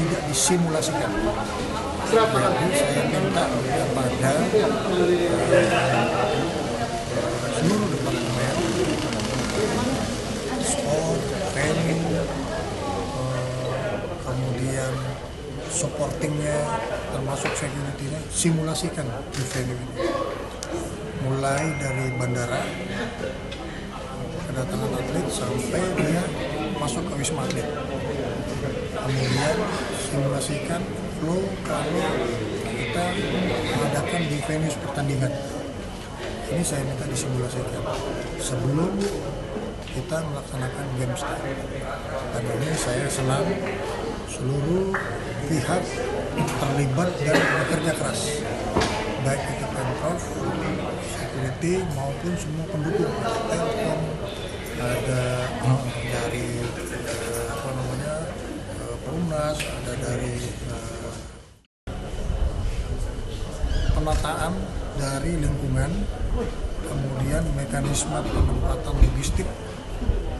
tidak disimulasikan. Jadi saya minta kepada seluruh departemen, sport, training, kemudian supportingnya, termasuk security-nya, simulasikan di venue ini. Mulai dari bandara, kedatangan atlet sampai dia masuk ke Wisma Atlet. Kemudian simulasikan flow kalau kita mengadakan di venue pertandingan. Ini saya minta disimulasikan sebelum kita melaksanakan games. Dan ini saya senang seluruh pihak terlibat dan bekerja keras, baik itu Pemprov, security maupun semua pendukung, Telkom, ada dari Perumnas, ada dari penataan dari lingkungan, kemudian mekanisme penempatan logistik,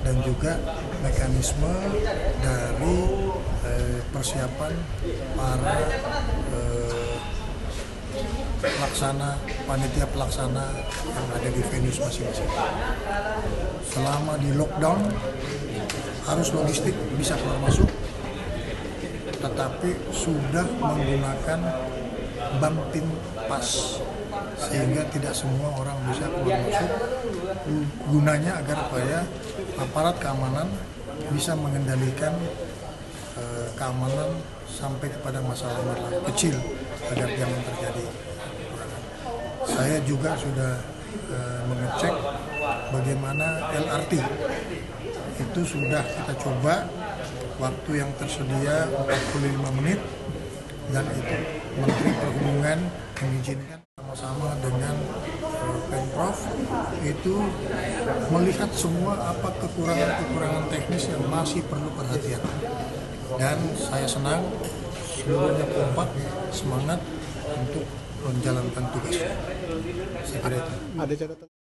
dan juga mekanisme dari persiapan para panitia pelaksana yang ada di venue masing-masing. Selama di lockdown harus logistik bisa keluar masuk, tetapi sudah menggunakan Bangtin Pass sehingga tidak semua orang bisa keluar masuk. Gunanya agar supaya aparat keamanan bisa mengendalikan keamanan sampai kepada masalah kecil agar jangan terjadi. Saya juga sudah mengecek bagaimana LRT. Itu sudah kita coba, waktu yang tersedia 45 menit, dan itu Menteri Perhubungan mengizinkan sama-sama dengan Pemprov itu melihat semua apa kekurangan teknis yang masih perlu perhatian. Dan saya senang seluruhnya kompak, semangat untuk menjalankan tugas. Saya kira itu. Ada catatan.